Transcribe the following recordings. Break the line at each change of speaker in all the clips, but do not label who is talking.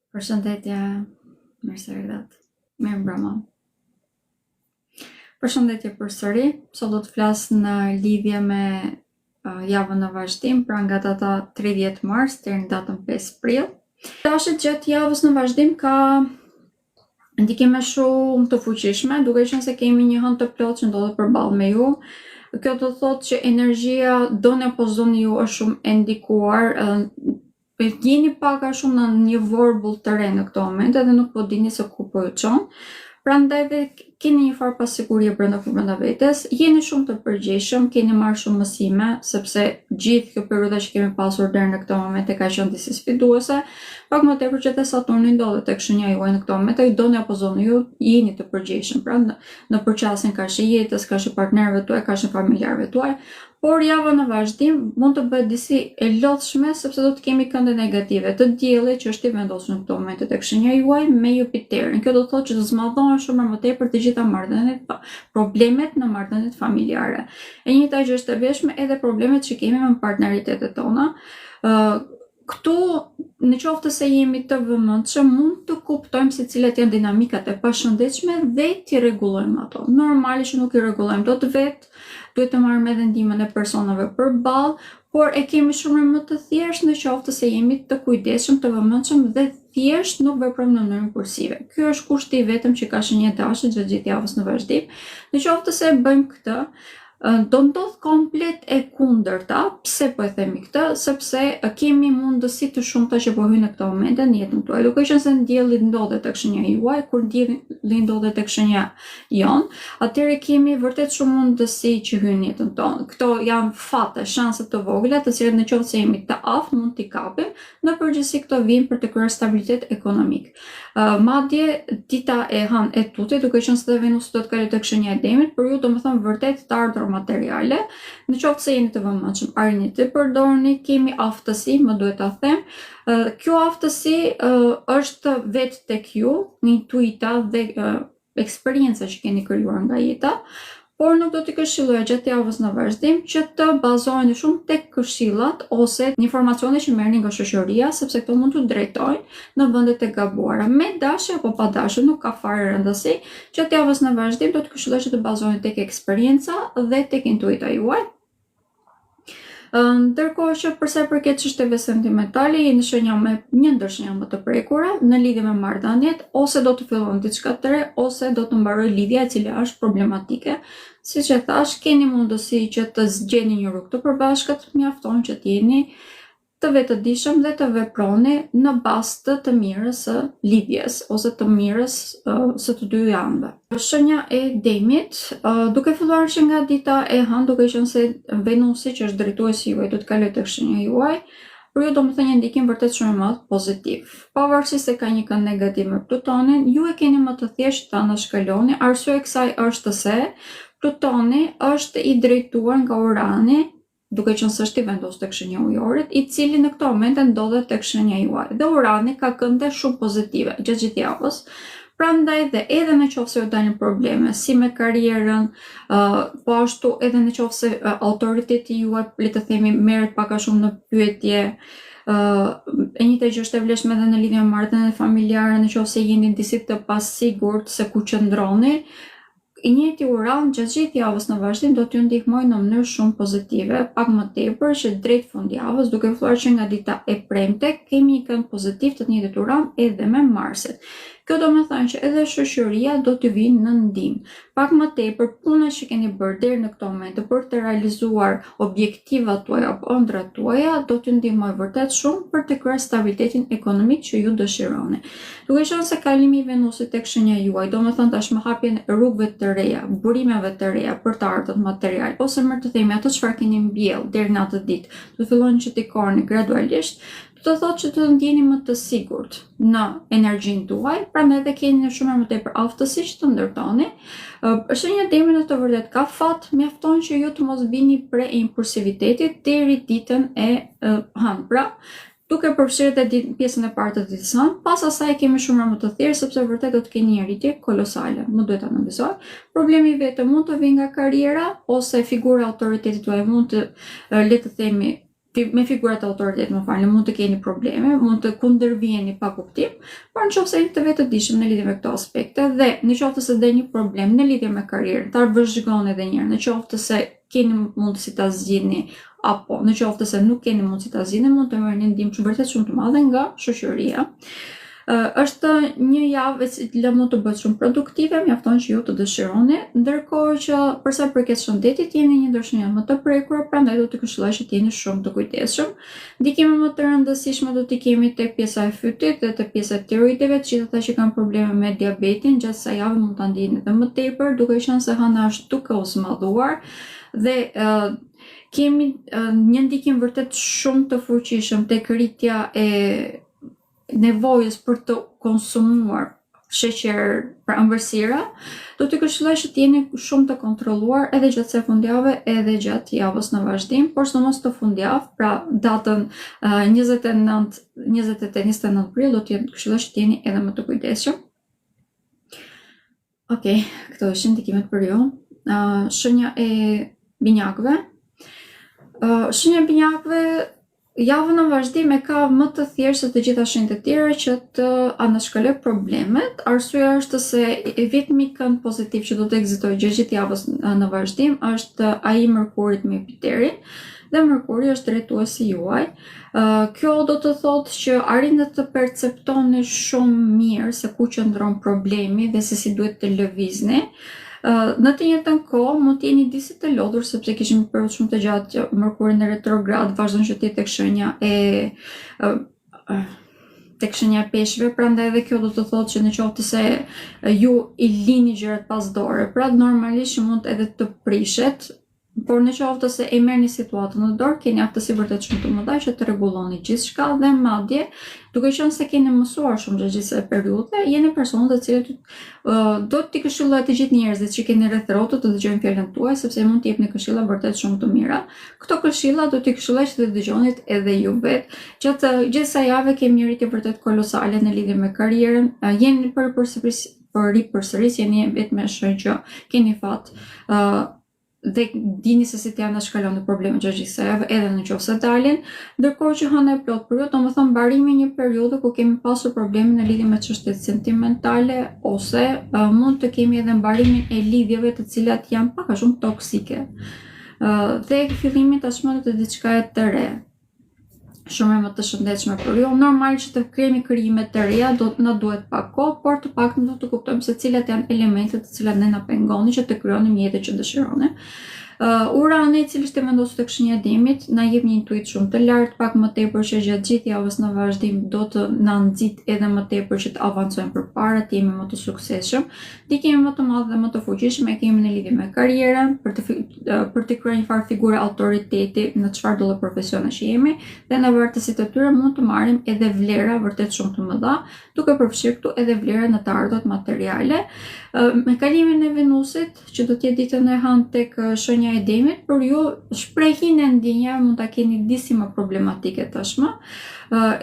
Përshëndetje, mirë se erdhët. Mirë mbrëma. Përshëndetje përsëri. Sot do të flas në lidhje me javën në vazhdim, pra nga data 30 mars deri në datën 5 prill. Dashit gjatë javës në vazhdim ka ndikime shumë të fuqishme, duke qenë se kemi një hënë të plotë që ndodhet përballë me ju. Kjo do thotë që energjia doni apo s'doni ju është shumë e ndikuar. Jeni pak a shumë në një vorbull të re në këto momente dhe nuk po dini se ku po ju çon. Prandaj dhe keni një farë pasigurie brenda vetes, jeni shumë të përgjegjshëm, keni marrë shumë mësime, sepse gjithë kjo periudha që kemi pasur deri në këtë moment ka qenë disi sfiduese, pak më tepër që te Saturni ndodhet tek shenja juaj në këtë moment, doni apo zoni ju jeni të përgjegjshëm, pra në përqasjen kaq jetës, kaq partnerëve tuaj, kaq familjarëve tuaj. Por java në vazhdim mund të bëhet disi e lodhshme sepse do të kemi kënde negative të diellit që është i vendosur në këto momente tek shenja juaj me Jupiterin. Kjo do të thotë që të zmadhohen shumë më tepër të gjitha marrëdhëniet, problemet në marrëdhëniet familjare. E njëjta gjë është e vëshme edhe problemet që kemi me partneritetet tona. Këtu, në qoftë se jemi të vëmendshëm, mund të kuptojmë se cilat janë dinamikat e pashëndetshme dhe t'i rregullojmë ato. Normalisht nuk i rregullojmë dot vetë, duhet të marrim edhe ndihmën e personave përballë, por e kemi shumë më të thjeshtë në qoftë se jemi të kujdesshëm, të vëmendshëm dhe thjesht nuk veprojmë në mënyrë impulsive. Ky është kushti i vetëm që ka shenjë dashit gjatë gjithë javës në vazhdim. Në qoftë se bëjmë këtë, do ndodh komplet e kundërta. Pse po e themi këtë? Sepse kemi mundësi të shumta që po hyjnë në këto momente në jetën tuaj. Duke qenë se dielli ndodhet tek shenja juaj, kur dielli ndodhet tek shenja jon, atëherë kemi vërtet shumë mundësi që hyjnë në jetën tonë. Këto janë fate, shanse të vogla, të cilat nëse jemi të aftë mund t'i kapim. Në përgjithësi këto vijnë për të krijuar stabilitet ekonomik. Madje dita e hënë e tutit, duke qenë se Venusi do të kalojë tek shenja e Demit, për ju domethënë vërtet të ardhur materiale, në qoftë se jeni të vëmendshëm, arrini të përdorni, kemi aftësi, më duhet ta them. Kjo aftësi është vetë tek ju, intuita dhe eksperjenca që keni krijuar nga jeta, por nuk do t'i këshilloja gjatë javës në vazhdim që të bazoheni shumë tek këshillat ose informacionet që merrni nga shoqëria, sepse këto mund t'u drejtojnë në vendet e gabuara. Me dashje apo pa dashje, nuk ka fare rëndësi. Gjatë javës në vazhdim do të këshilloj që të bazoheni tek eksperienca dhe tek intuita juaj. Ndërkohë që përsa i përket çështjeve sentimentale, jeni shenja me një ndër shenja më të prekura në lidhje me marrëdhëniet, ose do të fillon diçka të re, ose do të mbarojë lidhja e cila është problematike. Siç e thash, keni mundësi që të zgjeni një rrugë të përbashkët, mjafton që të jeni të vetëdijshëm dhe të veproni në bazë të mirës së lidhjes ose të mirës së të dy anëve. Shenja e Demit, duke filluar që nga dita e hënë, duke qenë se Venusi që është drejtuesi juaj do të kalojë tek shenja juaj, për ju do më thënë një ndikim vërtet shumë më pozitiv. Pavarësisht se ka një kënd negativ me Plutonin, ju e keni më të thjeshtë ta anashkaloni. Arsyeja e kësaj është se Plutoni është i drejtuar nga Urani, duke qenë se është i vendosur tek shenja ujorit, i cili në këto momente ndodhet tek shenja juaj. Dhe Urani ka kënde shumë pozitive gjatë gjithë javës. Prandaj dhe edhe në qoftë se ju dalin probleme si me karrierën, po ashtu edhe në qoftë se autoriteti juaj, le të themi, merret pak a shumë në pyetje. E njëjta gjë është e vlefshme edhe në lidhje me marrëdhëniet familjare, në qoftë se jeni disi të pasigurt se ku qëndroni. I njëjti Uran gjatë gjithë javës në vazhdim do t'ju ndihmojë në mënyrë shumë pozitive, pak më tepër që drejt fundjavës, duke filluar që nga dita e premte, kemi një kënd pozitiv të njëjtit Uran edhe me Marsin. Kjo do me thënë që edhe shoqëria do të vinë në ndihmë. Pak më tepër, puna që keni bërë deri në këto momente për të realizuar objektivat tuaja apo ëndrat tuaja do t'ju ndihmojë vërtet shumë për të krijuar stabilitetin ekonomik që ju dëshironi. Duke qenë se kalimi i Venusit tek shenja juaj, do me thënë tashmë hapjen e rrugëve të reja, burimeve të reja për të ardhur material, ose më të themi ato çfarë keni mbjell deri në atë ditë, do filloni që t'i korni gradualisht. Do të thotë që të ndjeni më të sigurt në energjinë tuaj, prandaj dhe keni shumë më tepër aftësi që të ndërtoni. Shenja e Demit në të vërtetë ka fat, mjafton që ju të mos vini pre impulsivitetit deri ditën e hënë. Pra, duke përfshirë edhe pjesën e parë të ditës hënë, pas asaj kemi shumë më të thjeshtë sepse vërtet do të keni një rritje kolosale. Më duhet ta analizoj. Problemi vetëm mund të vijë nga karriera ose figura e autoritetit tuaj mund të, le të themi, me figurat autoritet, më falni, mund të keni probleme, mund të kundërvijeni pa kuptim, por nëse jeni të vetëdijshëm në lidhje me këto aspekte dhe nëse do një problem në lidhje me karrierën, ta vëzhgoni edhe një herë, nëse keni mundësi ta zgjidhni apo nëse nuk keni mundësi ta zgjidhni, mund të merrni ndihmë vërtet shumë të madhe nga shoqëria. Është një javë që mund të bëhet shumë produktive, mjafton që ju të dëshironi, ndërkohë që për sa përket shëndetit jeni një ndërshënjim më të prekur, prandaj do të këshilloj që të jeni shumë të kujdesshëm. Ndikime më të rëndësishme do t'i kemi tek pjesa e fytit dhe tek pjesa e tiroideve, të gjithë ata që kanë probleme me diabetin gjatë kësaj jave mund ta ndjeni edhe më tepër, duke qenë se hëna është duke u zmadhuar dhe kemi një ndikim vërtet shumë të fuqishëm tek rritja e nevojës për të konsumuar sheqer për ëmbëlsira, do të këshilloj që të jeni shumë të kontrolluar edhe gjatë kësaj fundjavë edhe gjatë javës në vazhdim, por sidomos të fundjavë, pra datën 28-29 prill do të këshilloj që të jeni edhe më të kujdesshëm. Okej, këto ishin ndikimet për ju. Shenja e binjakëve. Shenja e binjakëve javën në vazhdim e ka më të thjeshtë se të gjitha shenjat e tjera që të anashkaloj problemet. Arsyeja është se vetmi kënd pozitiv që do të ekzistojë gjatë javës në vazhdim është ai Mërkurit me Jupiterin, dhe Mërkuri është drejtuesi juaj. Kjo do të thotë që arrini të perceptoni shumë mirë se ku qëndron problemi dhe se si duhet të lëvizni. Në të njëjtën kohë mund të jeni disi të lodhur sepse kishim një periudhë shumë të gjatë që Mërkuri në retrograd vazhdon që të jetë tek shenja e peshqve, prandaj edhe kjo do të thotë që nëse se ju i lini gjërat pas dore, pra normalisht mund edhe të prishet, por nëse se e merrni situatën në dorë, keni aftësi vërtet shumë të mëdha që të rregulloni gjithçka dhe madje, duke qenë se keni mësuar shumë gjatë gjithë periudhave, jeni persona të cilët do t'i këshilloj të gjithë njerëzit që keni rreth rrotës të dëgjojnë fjalën tuaj, sepse mund t'i jepni këshilla vërtet shumë të mira. Këto këshilla do t'i këshilloj që të dëgjonit edhe ju vet. Gjatë gjithë kësaj jave kemi një rritje vërtet kolosale në lidhje me karrierën. Jeni për ripërsëris, jeni vetëm shenjë që keni fat dhe dini se si t'ja anashkaloni problemet gjatë gjithë kësaj jave edhe nëse dalin, ndërkohë që hëna e plot për ju, domethënë mbarimi një periudhe ku kemi pasur probleme në lidhje me çështjet sentimentale ose mund të kemi edhe mbarimin e lidhjeve të cilat janë pak a shumë toksike. Dhe fillimi tashmë të diçka të re, shumë më të shëndetshme për ju. Normal që të kemi krijime të reja, na duhet pak kohë, por të paktën do të kuptojmë se cilat janë elementet të cilat ne na pengonin që të krijojmë mjetet që dëshironi. Urani, i cili është vendosur tek shenja e Demit, na jep një intuit shumë të lartë, pak më tepër që gjatë gjithë javës në vazhdim do të na nxit edhe më tepër që të avancojmë përpara, të jemi më të suksesshëm. Ndikime më të madhe dhe më të fuqishme kemi në lidhje me karrierën, për të kryer një farë figure autoriteti në çfarë do lloj profesioni që jemi, dhe në vartësitë të tyre mund të marrim edhe vlera vërtet shumë të mëdha, duke përfshirë këtu edhe vlera në të ardhurat materiale. Me kalimin e Venusit, që do të jetë ditën e hënë tek shenja e Demit, për ju shprehin e ndjenjave mund ta keni disi më problematike tashmë.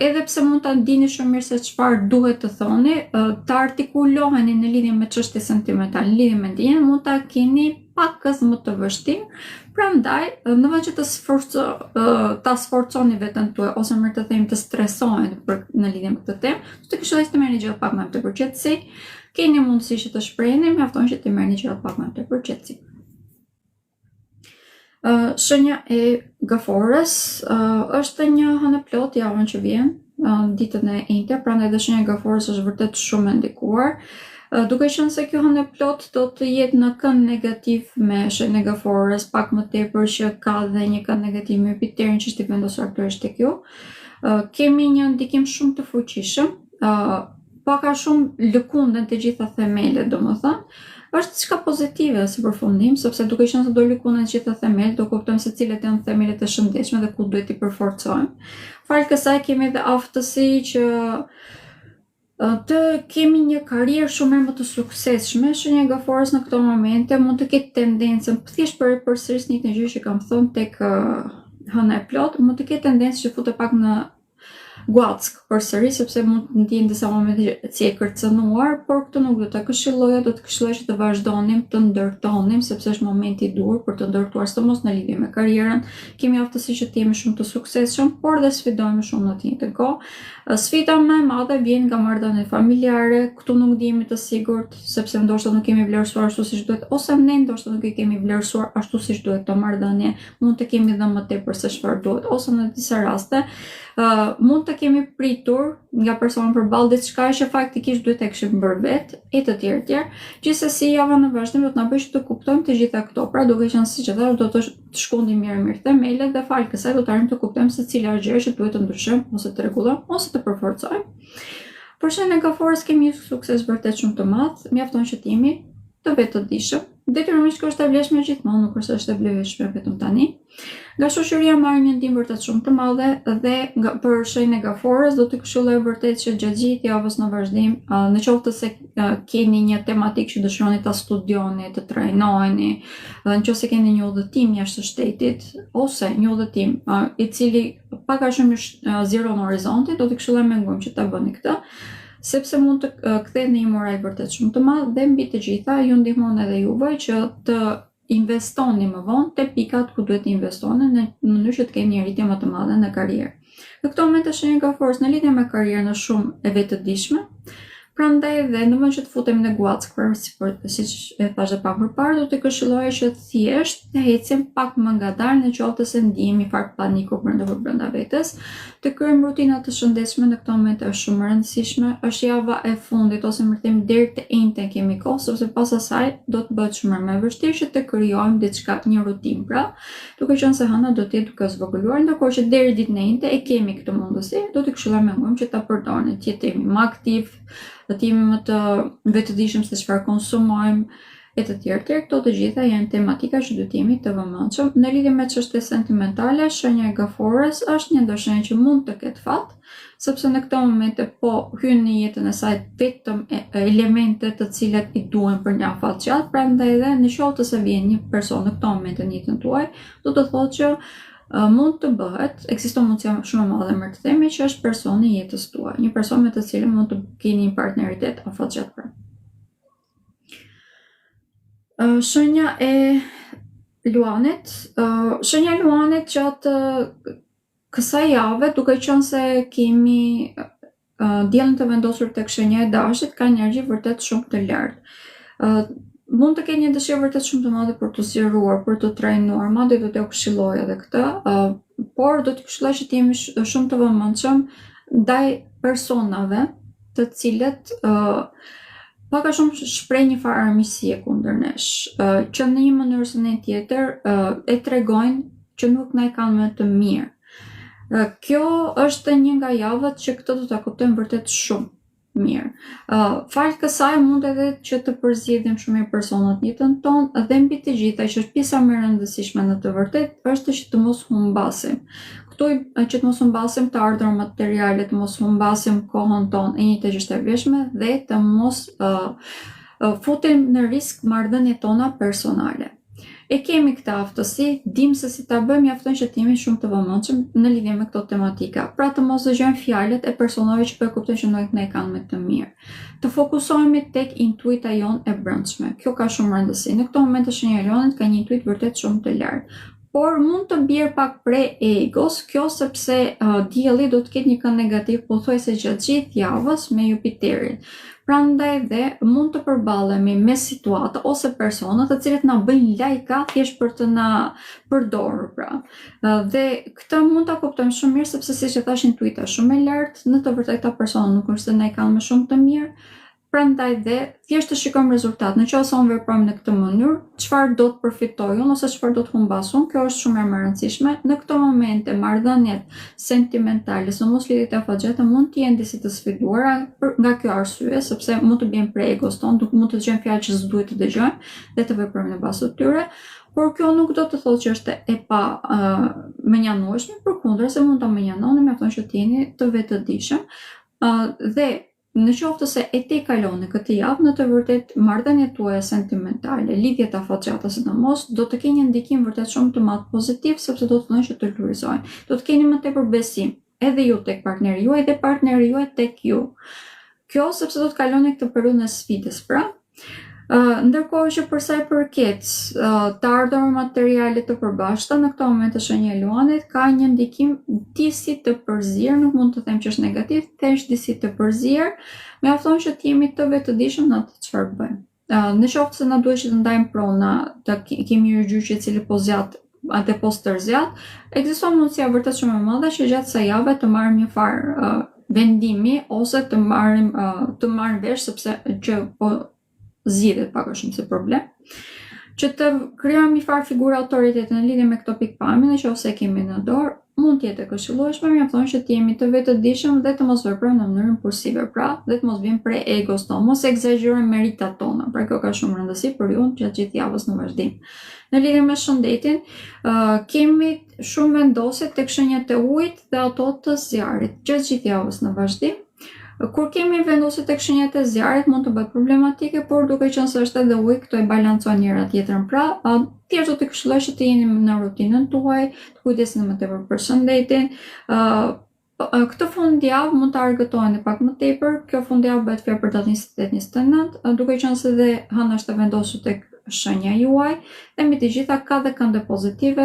Edhe pse mund ta ndini shumë mirë se çfarë duhet të thoni, të artikuloheni në lidhje me çështje sentimentale, në lidhje me ndjenjën, mund ta keni pakës më të vështirë. Prandaj, në vend që ta sforconi veten tuaj ose më të them të stresoni në lidhje me këtë temë, do të këshilloj të merrni gjëra pak më të përgjithësi. Keni mundësi që të shpreheni, mjafton që të merrni gjëra pak më të përgjithësi. Shenja e Gaforës është një hënë plot javën që vjen, ditën e njëjtë, prandaj edhe shenja e Gaforës është vërtet shumë e ndikuar. Duke qenë se kjo hënë plot do të jetë në kënd negativ me shenjën e Gaforës, pak më tepër që ka dhe një kënd negativ me Jupiterin që është i vendosur aktualisht tek ju. Kemi një ndikim shumë të fuqishëm, pak a shumë lëkundën të gjitha themelet, domethënë. Është diçka pozitive si përfundim, sepse duke qenë se do lëkunden të gjitha themelet, do kuptojmë se cilat janë themelet e shëndetshme dhe ku duhet i përforcojmë. Falë kësaj kemi edhe aftësi që të kemi një karrierë shumë më të suksesshme. Shenja e Gaforës në këto momente mund të ketë tendencën, thjesht për përsërisni një gjë që kam thënë tek hëna e plot, mund të ketë tendencë që futet pak në guack përsëri, sepse mund të ndjen disa momente që si e kërcënuar, por këtë nuk do ta këshilloja, do të këshilloj që të vazhdonim të ndërtonim, sepse është momenti i dur për të ndërtuar, sidomos në lidhje me karrierën. Kemi aftësi që të jemi shumë të suksesshëm, por dhe sfidojmë shumë në të njëjtën kohë. Sfida më e madhe vjen nga marrëdhëniet familjare. Këtu nuk ndihemi të sigurt, sepse ndoshta nuk kemi vlerësuar ashtu siç duhet, ose ne ndoshta nuk e kemi vlerësuar ashtu siç duhet të marrëdhënie. Mund të kemi dhënë më tepër se çfarë duhet, ose në disa raste mund të kemi pritur nga persona përballë diçka që faktikisht duhet e kishim bërë vetë e të tjerë. Gjithsesi java në vazhdim do të na bëjë që të kuptojmë të gjitha këto. Pra duke qenë siç e thash, do të shkonim mirë themelet dhe fal kësaj do të arrijmë të kuptojmë se cila është gjëja që duhet të ndryshojmë ose të rregullojmë ose të përforcojmë. Për shembull, në gaforës kemi një sukses vërtet shumë të madh, mjafton që të jemi të vetëdijshëm. Detyrimisht kjo është e vlefshme gjithmonë, nuk është e vlefshme vetëm tani. Nga shoqëria marrim një ndihmë vërtet shumë të madhe dhe për shenjën e gaforës do të këshilloj vërtet që gjatë gjithë javës në vazhdim, në qoftë se keni një tematikë që dëshironi ta studioni, të trajnoheni, nëse keni një udhëtim jashtë shtetit ose një udhëtim i cili pak a shumë zgjeron horizontin, do të këshilloj me ngujmë që ta bëni këtë, sepse mund të kthehet në një moral vërtet shumë të madh dhe mbi të gjitha ju ndihmon edhe juve që të investoni më vonë te pikat ku duhet të investoni në mënyrë që të keni një rritje më të madhe në karrierë. Në këtë moment shenja e gaforës në lidhje me karrierën është shumë e vetëdijshme. Prandaj dhe në vend që të futemi në guack, siç e thash edhe pak më parë, do të këshilloja që thjesht të ecim pak më ngadalë në qoftë se ndihemi fakt paniku brenda vetes, të kryejmë rutina të shëndetshme në këtë moment është shumë e rëndësishme. Është java e fundit ose më thënë deri të enjten kemi kohë, sepse pas asaj do të bëhet shumë më e vështirë që të krijojmë diçka, një rutinë. Pra, duke qenë se hëna do të jetë duke zvogëluar, ndërkohë që deri ditën e enjte e kemi këtë mundësi, do të këshilloj me ngujmë që ta përdorni, të jemi më aktiv, të jemi më të vetëdijshëm se çfarë konsumojmë e të tjerë. Këto të gjitha janë tematika që duhet jemi të vëmendshëm. Në lidhje me çështje sentimentale, shenja e gaforës është një ndoshenjë që mund të ketë fat, sepse në këto momente po hyn në jetën e saj vetëm elemente të cilat i duhen për një afat gjatë, prandaj edhe në qoftë se vjen një person në këto momente në jetën tuaj, do të thotë që mund të bëhet, ekziston mundësia shumë e madhe më të themi që është personi i jetës tuaj, një person me të cilin mund të keni një partneritet afatgjatë. Shenja e luanit, gjatë kësaj jave, duke qenë se kemi diellin të vendosur tek shenja e dashit, ka energji vërtet shumë të lartë. Mund të kenë një dëshirë vërtet shumë të madhe për të zgjeruar, për të trajnuar, madje do t'ju këshilloj edhe këtë, por do të këshilloj që të jemi shumë të vëmendshëm ndaj personave të cilët pak a shumë shpreh një farë armiqësie kundër nesh, që në një mënyrë ose në tjetër e tregojnë që nuk na e kanë më të mirë. Kjo është një nga javët që këtë do ta kuptojmë vërtet shumë mirë. Fal kësaj mund edhe që të përzjedhim shumë mirë personat në jetën tonë dhe mbi të gjitha që është pjesa më e rëndësishme në të vërtetë është që të mos humbasim. Këtu që të mos humbasim të ardhur materiale, të mos humbasim kohën tonë e njëjtë që është e vlefshme dhe të mos futem në risk marrëdhëniet tona personale. E kemi këtë aftësi, dim se si ta bëjmë, mjafton që të jemi shumë të vëmendshëm në lidhje me këto tematika. Pra të mos dëgjojmë fjalët e personave që po e kuptojnë që nuk ne kanë më të mirë. Të fokusohemi tek intuita jonë e brendshme. Kjo ka shumë rëndësi. Në këto momente shenja e leonit ka një intuit vërtet shumë të lartë. Por mund të bjerë pak pre egos, kjo sepse dielli do të ketë një kënd negativ pothuajse gjatë gjithë javës me Jupiterin. Prandaj dhe mund të përballemi me situata ose persona të cilët na bëjnë lajka thjesht për të na përdorur pra. Dhe këtë mund ta kuptojmë shumë mirë sepse siç e thash intuita shumë e lartë, në të vërtetë ata persona nuk është se na i kanë më shumë të mirë. Prandaj dhe thjesht të shikojmë rezultat. Në qoftë se unë veprojmë në këtë mënyrë, çfarë do të përfitoj unë ose çfarë do të humbas unë, kjo është shumë e rëndësishme. Në këto momente marrëdhëniet sentimentale, sidomos lidhjet e afatgjata mund të jenë disi të sfiduara nga kjo arsye, sepse mund të bien prej egos ton, mund të dëgjojmë fjalë që s'duhet të dëgjojmë dhe të veprojmë në bazë të tyre. Por kjo nuk do të thotë që është e pa menjanueshme, përkundërse mund ta menjanoni, mjafton që të jeni të vetëdijshëm dhe në qoftë se e te kaloni këtë javë, në të vërtet marrëdhëniet tuaja sentimentale, lidhjet afatgjata sidomos, do të keni një ndikim vërtet shumë të madh pozitiv, sepse do të thonë që të lurizojnë. Do të keni më tepër besim edhe ju tek partneri juaj dhe partneri juaj tek ju. Kjo sepse do të kaloni këtë periudhën e sfidës, pra. Ndërkohë që për sa i përket të ardhurave materiale të përbashkëta, në këtë moment të shenja e luanit ka një ndikim disi të përzier, nuk mund të them që është negativ, thjesht disi të përzier, mjafton që të jemi të vetëdijshëm në atë çfarë bëjmë. Në qoftë se na duhet që të ndajmë prona, të kemi një gjyqje i cili po zjat atë po stërzjat, ekziston mundësia vërtet shumë e madhe që gjatë kësaj jave të marrim një farë vendimi ose të marrim vesh sepse që po zgjidhet pak a shumë si problem, që të krijojmë një farë figurë autoriteti në lidhje me këto pikpamje, nëse kemi në dorë, mund të jetë e këshillueshme, mjafton që të jemi të vetëdijshëm dhe të mos veprojmë në mënyrë impulsive, pra, dhe të mos vijmë prej egos tonë, mos egzagjerojmë meritat tona. Pra kjo ka shumë rëndësi për ju gjatë gjithë javës në vazhdim. Në lidhje me shëndetin, kemi shumë vendosje tek shenjat e ujit dhe ato të zjarrit gjatë gjithë javës në vazhdim. Kur kemi vendosje tek shenjat e zjarrit mund të bëhet problematike, por duke qenë se është edhe ujë, këto e balancojnë njëra tjetrën. Pra, thjesht do të këshilloj që të jeni në rutinën tuaj, të kujdeseni më tepër për shëndetin. Këtë fundjavë mund të argëtoheni pak më tepër. Kjo fundjavë bëhet fjalë për datën 28-29, duke qenë se dhe hëna është e vendosur tek shenja juaj, dhe mbi të gjitha ka dhe kënde pozitive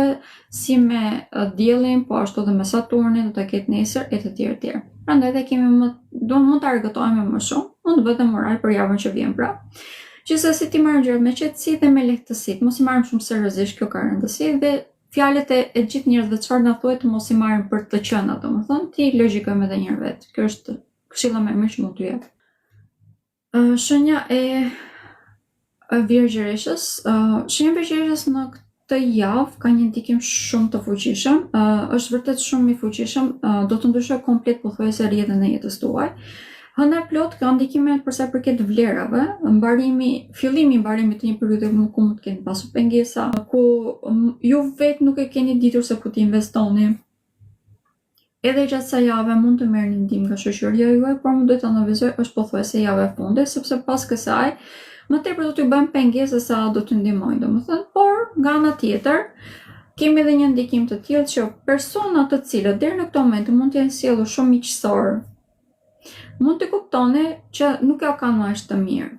si me diellin, po ashtu edhe me Saturnin, do ta ketë nesër e të tjerë tjerë. Prandaj dhe kemi mund të argëtohemi më shumë, mund të bëhet moral për javën që vjen, pra. Gjithsesi ti marrë gjërat me qetësi dhe me lehtësi, mos i marrim shumë seriozisht, kjo ka rëndësi, dhe fjalët e gjithë njerëzve çfarë na thuhet mos i marrim për të qenë, domethënë ti logjikojmë edhe një herë vet. Kjo është këshilla më e mirë që mund t'ju jap. Shenja e Virgjëreshës. Shenja e Virgjëreshës në këtë javë ka një ndikim shumë të fuqishëm, është vërtet shumë i fuqishëm, do të ndryshojë komplet pothuajse rrjedhën e jetës tuaj. Hëna plot ka ndikime për sa i përket vlerave, fillimi i mbarimit të një periudhe ku mund të keni pasur pengesa, ku ju vetë nuk e keni ditur se ku të investoni. Edhe gjatë kësaj jave mund të merrni ndihmë nga shoqëria juaj, por më duhet të analizoj është pothuajse java e fundit, sepse pas kësaj më tepër do t'ju bëjmë pengesë se sa do t'ju ndihmojnë, domethënë, por nga ana tjetër kemi edhe një ndikim të tillë që persona të cilët deri në këtë moment mund të jenë sjellur shumë miqësor, mund të kuptoni që nuk ja kanë më aq të mirë.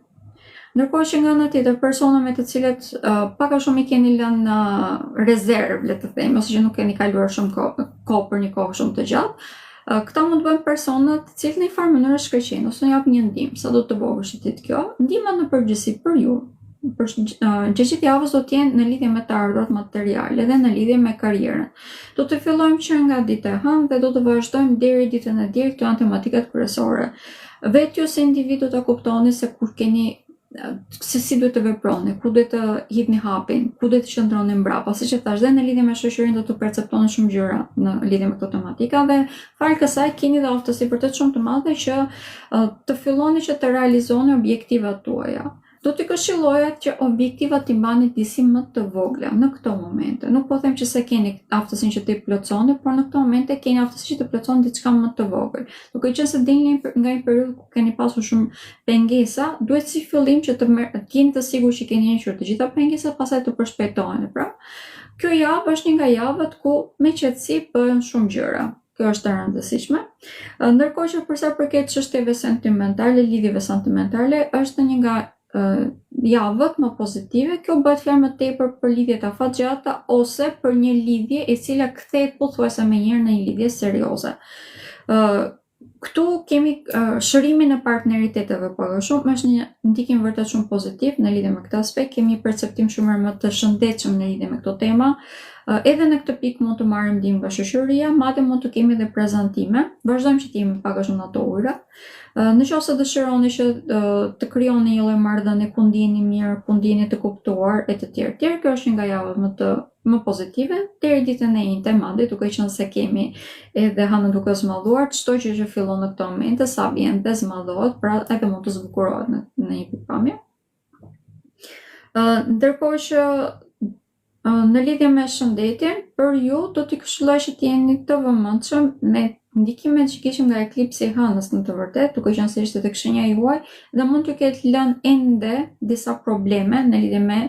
Ndërkohë që nga ana tjetër persona me të cilët pak a shumë i keni lënë në rezervë, le të themi, ose që nuk keni kaluar shumë kohë për një kohë shumë të gjatë, këta mund të bëjnë persona të cilët në një farë mënyrë shkëlqejnë ose jap një ndihmë, sa do të vogël kjo. Ndihma në përgjithësi për ju, gjithë javës do të jenë në lidhje me të ardhurat materiale dhe në lidhje me karrierën. Do të fillojmë që nga dita e hënë dhe do të vazhdojmë deri ditën e djegë, këto janë tematikat kryesore. Vetë ju si individ do ta kuptoni se kur keni se si duhet të veproni, ku duhet të hidhni hapin, ku duhet të qëndroni mbrapa, siç e thash, dhe në lidhje me shoqërinë do të perceptoni shumë gjëra në lidhje me këto tematika dhe fal kësaj keni dhe aftësi vërtet shumë të madhe që të filloni që të realizoni objektivat tuaja. Do t'i këshilloja që objektivat t'i mbani disi më të vogla në këto momente. Nuk po them që se keni aftësinë që t'i plotësoni, por në këto momente keni aftësinë që të plotësoni diçka më të vogël. Duke qenë se dilni nga një periudhë ku keni pasur shumë pengesa, duhet si fillim që të jeni të sigurt që keni hequr të gjitha pengesat, pastaj të përshpejtoheni, pra. Kjo javë është një nga javët ku me qetësi bëhen shumë gjëra. Kjo është e rëndësishme. Ndërkohë që për sa përket çështjeve sentimentale, lidhjeve sentimentale, është një nga javët më pozitive. Kjo bëhet fjalë më tepër për lidhjet afatgjata ose për një lidhje e cila kthehet pothuajse më njëherë në një lidhje serioze. Këtu kemi shërimin e partneriteteve pak a shumë, është një ndikim vërtet shumë pozitiv në lidhje me këtë aspekt. Kemi një perceptim shumë më të shëndetshëm në lidhje me këto tema. Edhe në këtë pikë mund të marrim ndihmë nga shoqëria, madje mund të kemi edhe prezantime. Vazhdojmë që të jemi pak a shumë në ato ujëra. Nëse dëshironi që të krijoni një lloj marrëdhënie ku ndiheni mirë, ku ndiheni të kuptuar e të tjerë, kjo është një nga javët më pozitive deri ditën e njëjtë madje, duke qenë se kemi edhe hënën duke zmadhuar, çdo gjë që fillon në këtë moment sa vjen dhe zmadhohet, pra edhe mund të zbukurohet në një pikpamje. Ndërkohë që në lidhje me shëndetin, për ju do t'i këshilloj që t'jeni të vëmendshëm me ndikimet që kishim nga eklipsi i hënës në të vërtetë, duke qenë se ishte tek shenja juaj dhe mund t'ju ketë lënë ende disa probleme në lidhje me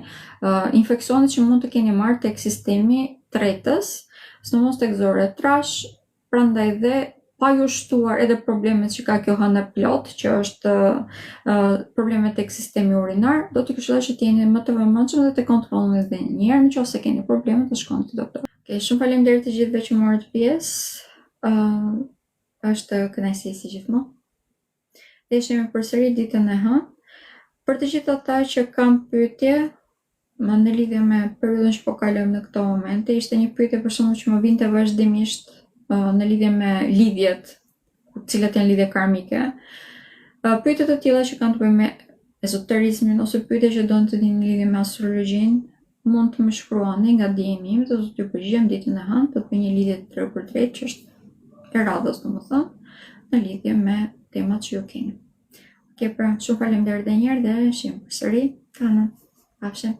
infeksionet që mund të keni marrë tek sistemi tretës, sidomos tek zora e trash, prandaj dhe pa ju shtuar edhe problemet që ka kjo hënë plot, që është problemet tek sistemi urinar, do t'i këshilloj që t'jeni më të vëmendshëm dhe të kontrolloni edhe një herë nëse keni probleme të shkoni te doktor. Shumë faleminderit të gjithëve që morët pjesë. Është kënaqësi si gjithmonë. Dhe ishemi përsëri ditën e hënë. Për të gjithë ata që kanë pyetje në lidhje me periudhën që po kalojmë në këto momente, ishte një pyetje për shembull që më vinte vazhdimisht në lidhje me lidhjet, të cilat janë lidhje karmike. Pyetje të tilla që kanë të bëjnë me ezoterizmin ose pyetje që donë të dini në lidhje me astrologjinë, mund të më shkruani nga DM-i im, do t'ju përgjigjem ditën e hënë, do të bëj një lidhje të drejtë për drejtë që është e radhës, domethënë, në lidhje me temat që ju keni. Pra, shumë faleminderit edhe një herë dhe shihemi përsëri. Pafshim.